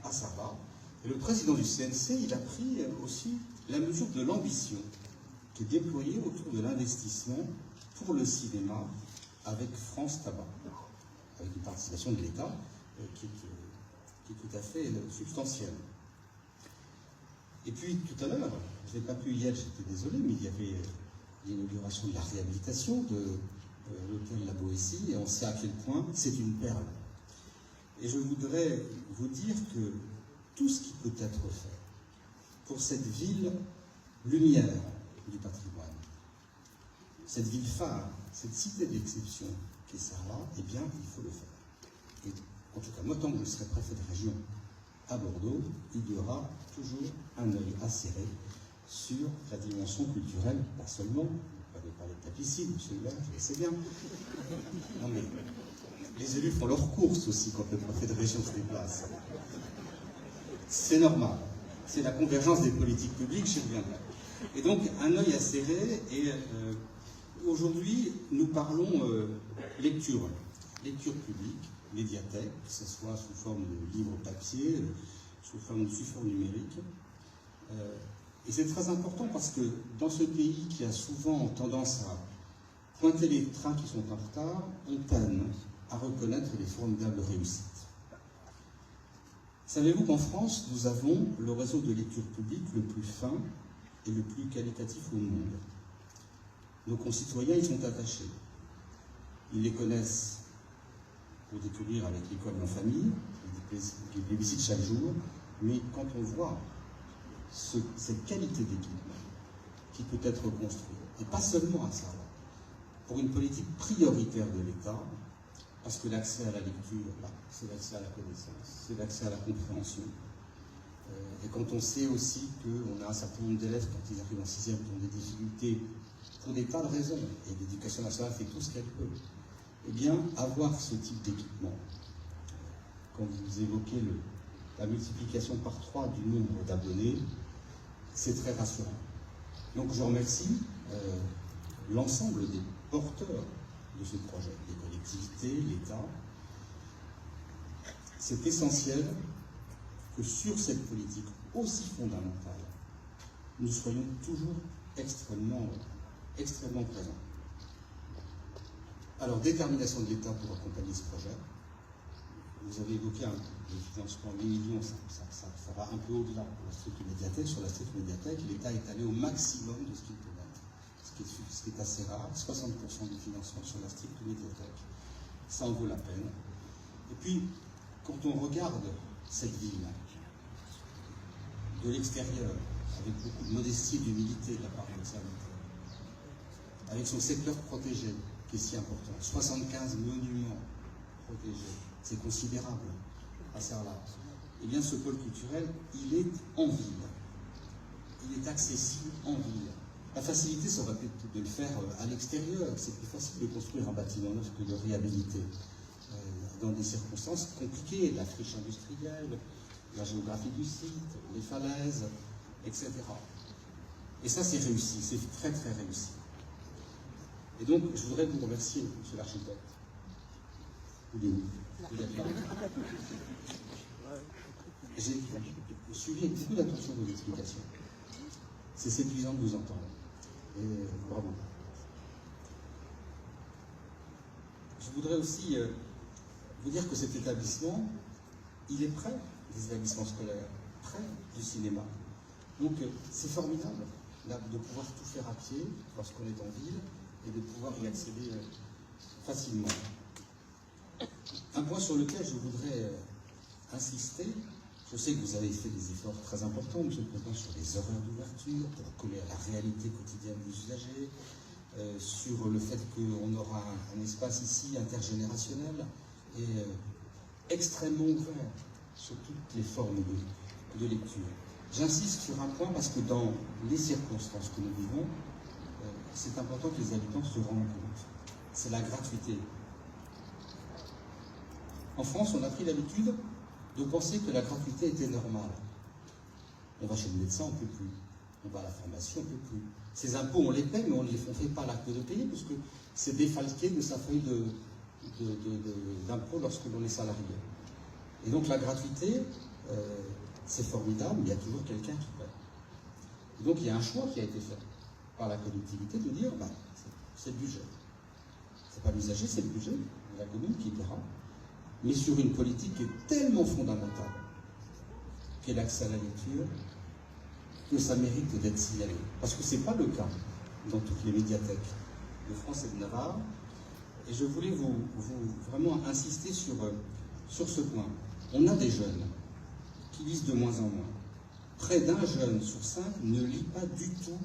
à Sarlat. Et le président du CNC, il a pris aussi la mesure de l'ambition qui est déployée autour de l'investissement pour le cinéma avec France Tabac, avec une participation de l'État qui est tout à fait substantielle. Et puis tout à l'heure, je n'ai pas pu y être, j'étais désolé, mais il y avait l'inauguration de la réhabilitation de l'hôtel La Boétie, et on sait à quel point c'est une perle. Et je voudrais vous dire que tout ce qui peut être fait pour cette ville lumière du patrimoine, cette ville phare, cette cité d'exception qui est Sarlat, eh bien, il faut le faire. Et en tout cas, moi, tant que je serai préfet de région à Bordeaux, il y aura toujours un œil acéré sur la dimension culturelle, pas seulement. Vous avez parlé de tapisserie, monsieur le maire, je le sais bien. Non mais, les élus font leurs courses aussi quand le préfet de région se déplace. C'est normal. c'est la convergence des politiques publiques, j'y reviendrai. Et donc, un œil acéré, et aujourd'hui, nous parlons lecture publique, médiathèque, que ce soit sous forme de livre papier, sous forme de support numérique. Et c'est très important parce que dans ce pays qui a souvent tendance à pointer les trains qui sont en retard, on peine à reconnaître les formidables réussites. Savez-vous qu'en France, nous avons le réseau de lecture publique le plus fin et le plus qualitatif au monde. Nos concitoyens y sont attachés. Ils les connaissent pour découvrir avec l'école en famille, ils plébiscitent chaque jour, mais quand on voit cette qualité d'équipement qui peut être construite, et pas seulement à ça, pour une politique prioritaire de l'État, parce que l'accès à la lecture, c'est l'accès à la connaissance, c'est l'accès à la compréhension. Et quand on sait aussi qu'on a un certain nombre d'élèves, quand ils arrivent en 6e, qui ont des difficultés pour des tas de raisons, et l'éducation nationale fait tout ce qu'elle peut, eh bien, avoir ce type d'équipement, quand vous évoquez la multiplication par 3 du nombre d'abonnés, c'est très rassurant. Donc je remercie l'ensemble des porteurs de ce projet, les collectivités, l'État. C'est essentiel que sur cette politique aussi fondamentale, nous soyons toujours extrêmement présents. Alors, détermination de l'État pour accompagner ce projet. Vous avez évoqué le financement 8 millions, ça va un peu au-delà pour la structure médiathèque. Sur la structure médiathèque, l'État est allé au maximum de ce qu'il peut mettre, ce qui est assez rare, 60% du financement sur la structure médiathèque. Ça en vaut la peine. Et puis, quand on regarde cette ville, de l'extérieur, avec beaucoup de modestie et d'humilité de la part de l'observateur, avec son secteur protégé, qui est si important, 75 monuments protégés, c'est considérable assez large. Eh bien, ce pôle culturel, il est en ville. Il est accessible en ville. La facilité serait peut-être de le faire à l'extérieur. C'est plus facile de construire un bâtiment neuf que de réhabiliter. Dans des circonstances compliquées, la friche industrielle, la géographie du site, les falaises, etc. Et ça, c'est réussi, c'est très très réussi. Et donc, je voudrais vous remercier, monsieur l'architecte. Vous êtes là. J'ai suivi avec beaucoup d'attention vos explications. C'est séduisant de vous entendre. Et bravo. Je voudrais aussi vous dire que cet établissement, il est près des établissements scolaires, près du cinéma. Donc c'est formidable de pouvoir tout faire à pied lorsqu'on est en ville et de pouvoir y accéder facilement. Un point sur lequel je voudrais insister, je sais que vous avez fait des efforts très importants, monsieur le Président, sur les horaires d'ouverture, pour coller à la réalité quotidienne des usagers, sur le fait qu'on aura un espace ici intergénérationnel et extrêmement ouvert sur toutes les formes de lecture. J'insiste sur un point parce que dans les circonstances que nous vivons, c'est important que les habitants se rendent compte. C'est la gratuité. En France, on a pris l'habitude de penser que la gratuité était normale. On va chez le médecin, on ne peut plus. On va à la pharmacie, on ne peut plus. Ces impôts, on les paie, mais on ne fait pas l'acte de payer, parce que c'est défalqué de sa feuille d'impôt lorsque l'on est salarié. Et donc la gratuité, c'est formidable, mais il y a toujours quelqu'un qui paie. Et donc il y a un choix qui a été fait par la collectivité de dire, c'est le budget. C'est pas l'usager, c'est le budget de la commune qui paiera, mais sur une politique qui est tellement fondamentale qu'est l'accès à la lecture, que ça mérite d'être signalé. Parce que ce n'est pas le cas dans toutes les médiathèques de France et de Navarre. Et je voulais vous vraiment insister sur ce point. On a des jeunes qui lisent de moins en moins. Près d'un jeune sur 5 ne lit pas du tout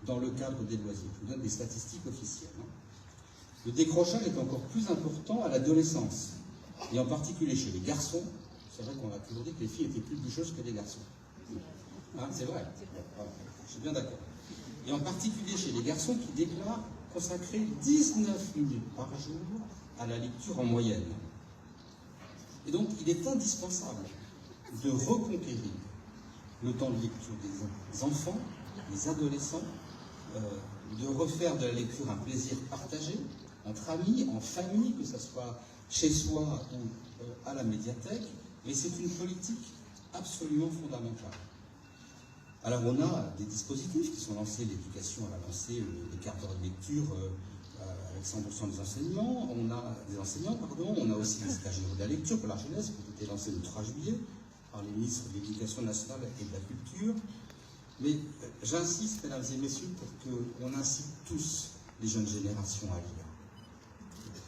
dans le cadre des loisirs. Je vous donne des statistiques officielles. Le décrochage est encore plus important à l'adolescence, et en particulier chez les garçons. C'est vrai qu'on a toujours dit que les filles étaient plus bûcheuses que les garçons. C'est vrai, je suis bien d'accord. Et en particulier chez les garçons qui déclarent consacrer 19 minutes par jour à la lecture en moyenne. Et donc, il est indispensable de reconquérir le temps de lecture des enfants, des adolescents, de refaire de la lecture un plaisir partagé, entre amis, en famille, que ce soit chez soi ou à la médiathèque, mais c'est une politique absolument fondamentale. Alors on a des dispositifs qui sont lancés, l'éducation a lancé le quart d'heure de lecture avec 100% des enseignants, on a aussi les états généraux de la lecture pour la jeunesse qui ont été lancés le 3 juillet par les ministres de l'Éducation nationale et de la Culture. Mais j'insiste, mesdames et messieurs, pour qu'on incite tous les jeunes générations à lire.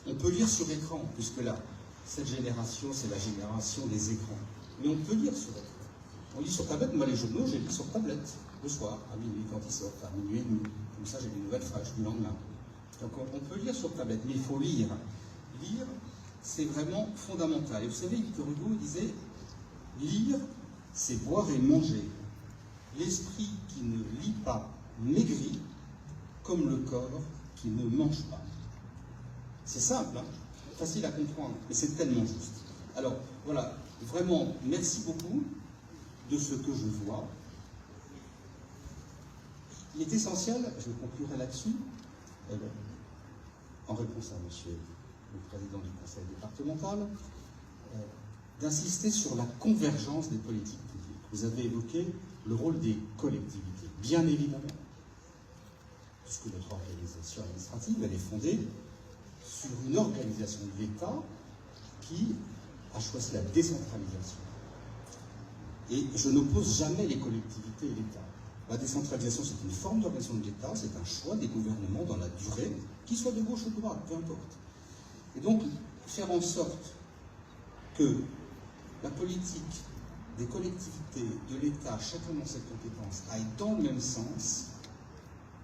On peut lire sur écran, puisque là, cette génération, c'est la génération des écrans. Mais on peut lire sur écran. On lit sur tablette. Moi, les journaux, j'ai lu sur tablette, le soir, à minuit, quand ils sortent, à minuit et demi. Comme ça, j'ai des nouvelles fraîches du lendemain. Donc, on peut lire sur tablette, mais il faut lire. Lire, c'est vraiment fondamental. Et vous savez, Victor Hugo disait, lire, c'est boire et manger. L'esprit qui ne lit pas maigrit, comme le corps qui ne mange pas. C'est simple, hein, facile à comprendre, mais c'est tellement juste. Alors, voilà, vraiment, merci beaucoup de ce que je vois. Il est essentiel, je conclurai là-dessus, en réponse à monsieur le président du conseil départemental, d'insister sur la convergence des politiques publiques. Vous avez évoqué le rôle des collectivités. Bien évidemment, puisque notre organisation administrative, elle est fondée sur une organisation de l'État qui a choisi la décentralisation. Et je n'oppose jamais les collectivités et l'État. La décentralisation, c'est une forme d'organisation de l'État, c'est un choix des gouvernements dans la durée, qu'ils soient de gauche ou de droite, peu importe. Et donc, faire en sorte que la politique des collectivités, de l'État, chacun dans ses compétences, aille dans le même sens,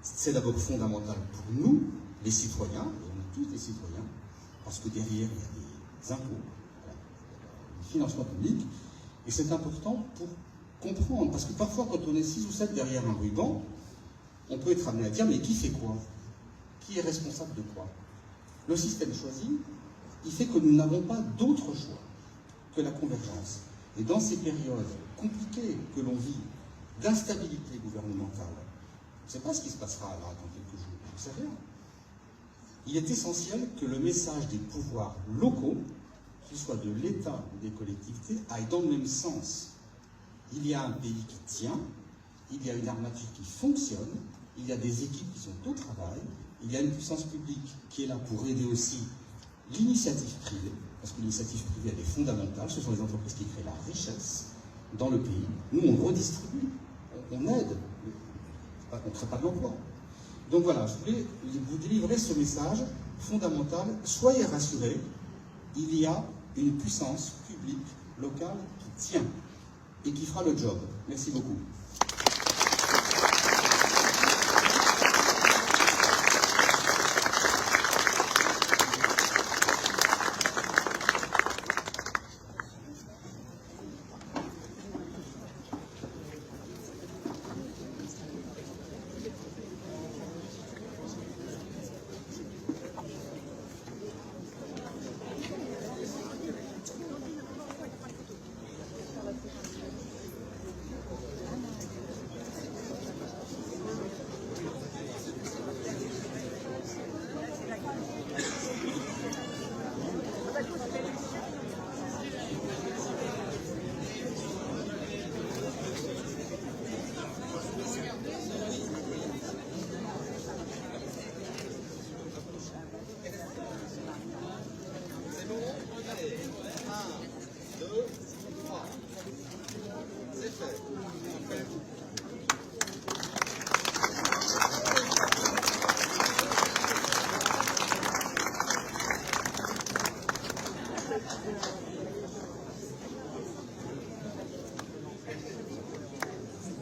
c'est d'abord fondamental pour nous, les citoyens, et on est tous des citoyens, parce que derrière, il y a des impôts, des financements publics, et c'est important pour comprendre, parce que parfois, quand on est 6 ou 7 derrière un ruban, on peut être amené à dire, mais qui fait quoi? Qui est responsable de quoi? Le système choisi, il fait que nous n'avons pas d'autre choix que la convergence. Et dans ces périodes compliquées que l'on vit, d'instabilité gouvernementale, on ne sait pas ce qui se passera là dans quelques jours, on ne sait rien. Il est essentiel que le message des pouvoirs locaux, qu'ils soient de l'État ou des collectivités, aille dans le même sens. Il y a un pays qui tient, il y a une armature qui fonctionne, il y a des équipes qui sont au travail, il y a une puissance publique qui est là pour aider aussi l'initiative privée, parce que l'initiative privée, elle est fondamentale, ce sont les entreprises qui créent la richesse dans le pays. Nous, on redistribue, on aide, on ne crée pas de l'emploi. Donc voilà, je voulais vous délivrer ce message fondamental. Soyez rassurés, il y a une puissance publique locale qui tient et qui fera le job. Merci beaucoup.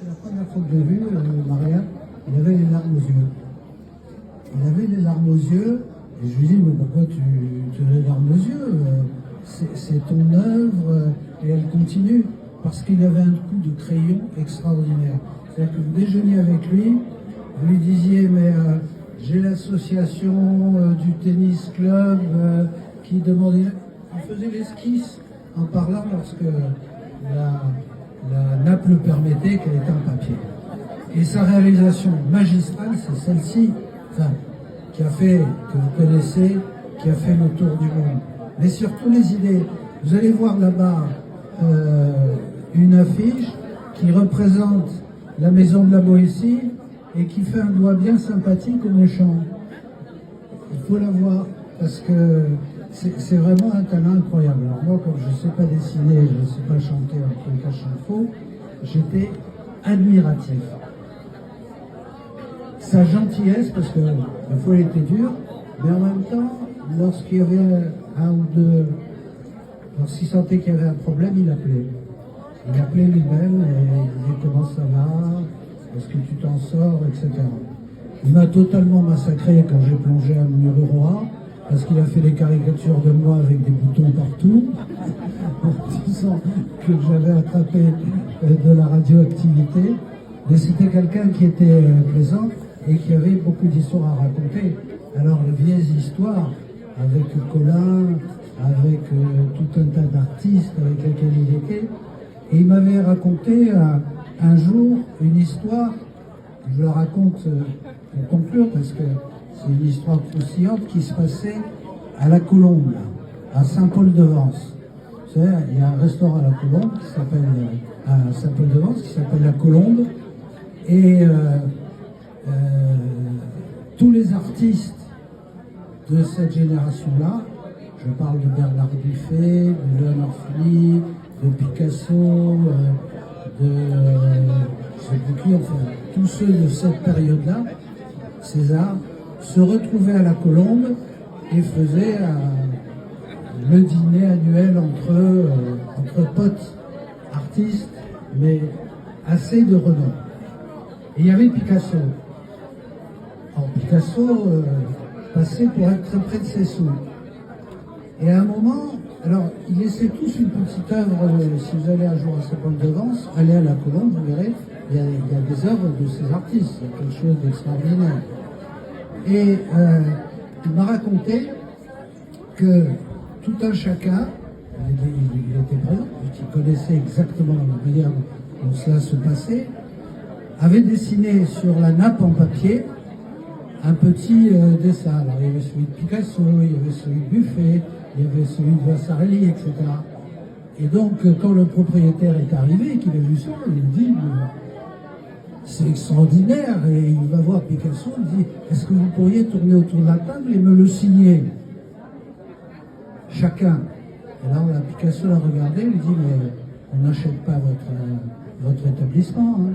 La première fois que j'ai vu Maria, il avait les larmes aux yeux. Il avait les larmes aux yeux, et je lui dis, mais pourquoi tu as les larmes aux yeux? C'est ton œuvre, et elle continue, parce qu'il avait un coup de crayon extraordinaire. C'est-à-dire que vous déjeuniez avec lui, vous lui disiez, mais j'ai l'association du tennis club qui demandait... Il faisait l'esquisse en parlant lorsque la nappe le permettait, qu'elle était en papier. Et sa réalisation magistrale, c'est celle-ci, enfin, qui a fait, que vous connaissez, qui a fait le tour du monde. Mais surtout les idées. Vous allez voir là-bas une affiche qui représente la maison de la Boétie et qui fait un doigt bien sympathique au méchant. Il faut la voir parce que c'est vraiment un talent incroyable. Alors moi, comme je ne sais pas dessiner, je ne sais pas chanter, en tout cas chant faux, j'étais admiratif. Sa gentillesse, parce que la fois elle était dure, mais en même temps, lorsqu'il y avait un ou deux, lorsqu'il sentait qu'il y avait un problème, il appelait. Il appelait lui-même et il disait comment ça va, est-ce que tu t'en sors, etc. Il m'a totalement massacré quand j'ai plongé à Mururoa, parce qu'il a fait des caricatures de moi avec des boutons partout, en disant que j'avais attrapé de la radioactivité. Mais c'était quelqu'un qui était présent et qui avait beaucoup d'histoires à raconter. Alors les vieilles histoires, avec Colin, avec tout un tas d'artistes avec lesquels il était. Et il m'avait raconté un jour une histoire, je la raconte pour conclure, parce que c'est une histoire croustillante qui se passait à la Colombe, à Saint-Paul-de-Vence. Vous savez, il y a un restaurant à la Colombe qui s'appelle, à Saint-Paul-de-Vence, qui s'appelle la Colombe. Et tous les artistes de cette génération-là, je parle de Bernard Buffet, de Léonard Fouly, de Picasso, je sais plus qui, enfin, tous ceux de cette période-là, César, se retrouvaient à la Colombe et faisaient le dîner annuel entre potes, artistes, mais assez de renom. Et il y avait Picasso. Alors Picasso passait pour être très près de ses sous. Et à un moment, alors ils laissaient tous une petite œuvre, si vous allez un jour à Saint-Paul-de-Vence, allez à la Colombe, vous verrez, il y a des œuvres de ces artistes, il y a quelque chose d'extraordinaire. Et il m'a raconté que tout un chacun, il était présent, il connaissait exactement la manière dont cela se passait, avait dessiné sur la nappe en papier un petit dessin. Alors il y avait celui de Picasso, il y avait celui de Buffet, il y avait celui de Vasarely, etc. Et donc quand le propriétaire est arrivé et qu'il a vu ça, il dit c'est extraordinaire, et il va voir Picasso, il dit est-ce que vous pourriez tourner autour de la table et me le signer chacun. Et là Picasso l'a regardé, il dit mais on n'achète pas votre établissement. Hein.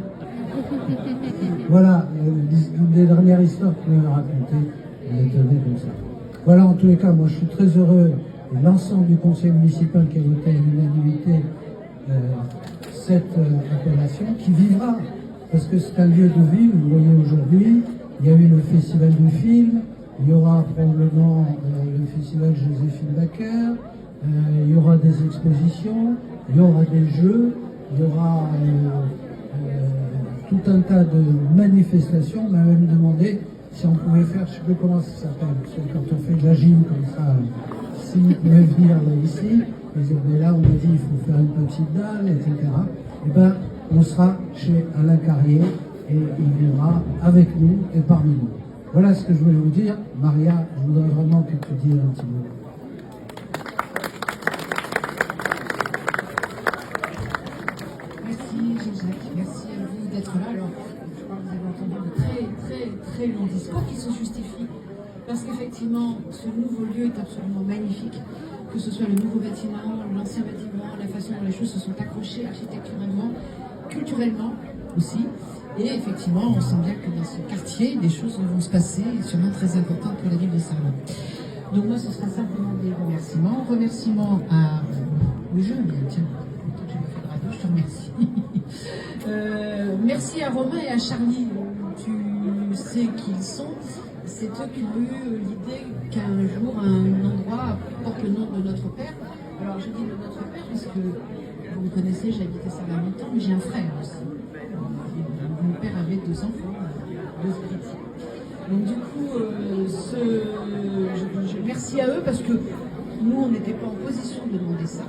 Voilà, une des dernières histoires qu'il m'a racontées, il est donné comme ça. Voilà, en tous les cas, moi je suis très heureux, et l'ensemble du conseil municipal qui a voté à l'unanimité cette appellation, qui vivra, parce que c'est un lieu de vie, vous le voyez aujourd'hui, il y a eu le festival du film, il y aura probablement le festival Joséphine Baker, il y aura des expositions, il y aura des jeux, il y aura tout un tas de manifestations. On m'a même demandé si on pouvait faire, je ne sais plus comment ça s'appelle, parce que quand on fait de la gym comme ça, s'ils pouvaient venir là ici, mais là on m'a dit il faut faire une petite dalle, etc. Et ben on sera chez Alain Carrier et il viendra avec nous et parmi nous. Voilà ce que je voulais vous dire. Maria, je voudrais vraiment que tu dises un petit mot. Merci à vous d'être là. Alors, je crois que vous avez entendu de très longs discours qui se justifient. Parce qu'effectivement, ce nouveau lieu est absolument magnifique. Que ce soit le nouveau bâtiment, l'ancien bâtiment, la façon dont les choses se sont accrochées architecturalement, culturellement aussi. Et effectivement, on sent bien que dans ce quartier, des choses vont se passer, sûrement très importantes pour la ville de Sarlat. Donc moi, ce sera simplement des remerciements. Remerciements à... Oui, je viens, tiens. Je me fais de radio, je te remercie. Merci à Romain et à Charlie. Tu sais qui ils sont. C'est eux qui ont eu l'idée qu'un jour, un endroit porte le nom de notre père. Alors, je dis de notre père parce que, vous me connaissez, j'ai habité Sarlat longtemps, mais j'ai un frère aussi. Mon père avait 2 enfants, 2 héritiers. Donc du coup, merci à eux parce que nous, on n'était pas en position de demander ça.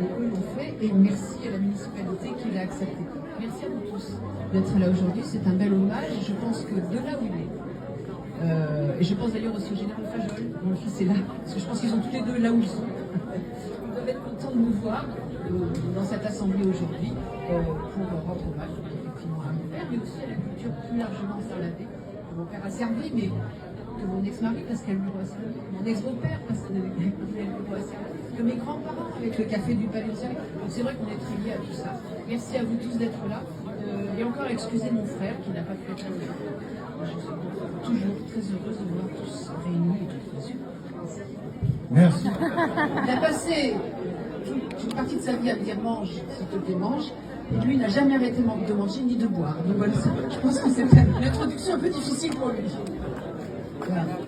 et eux l'ont fait, et merci à la municipalité qui l'a accepté. Merci à vous tous d'être là aujourd'hui, c'est un bel hommage, et je pense que de là où il est, et je pense d'ailleurs aussi au général Fajol, mon fils est là, parce que je pense qu'ils sont tous les deux là où ils sont. Ils doivent être contents de nous voir dans cette assemblée aujourd'hui pour rendre hommage effectivement à mon père, mais aussi à la culture plus largement sarlatée, que mon père a servi, mais que mon ex-mari, Pascal Bureau, a servi, mon ex-beau-père, Pascal Bureau, a servi, que mes grands-parents avec le café du Palais de Service. Donc c'est vrai qu'on est très liés à tout ça. Merci à vous tous d'être là. Et encore excusez mon frère qui n'a pas pu être là. Je suis toujours très heureuse de vous voir tous réunis et tous les yeux. Merci. Il a passé une partie de sa vie à me dire mange, s'il te plaît, mange. Et lui, il n'a jamais arrêté de manger ni de boire. Donc voilà, je pense que c'était une introduction un peu difficile pour lui. Voilà.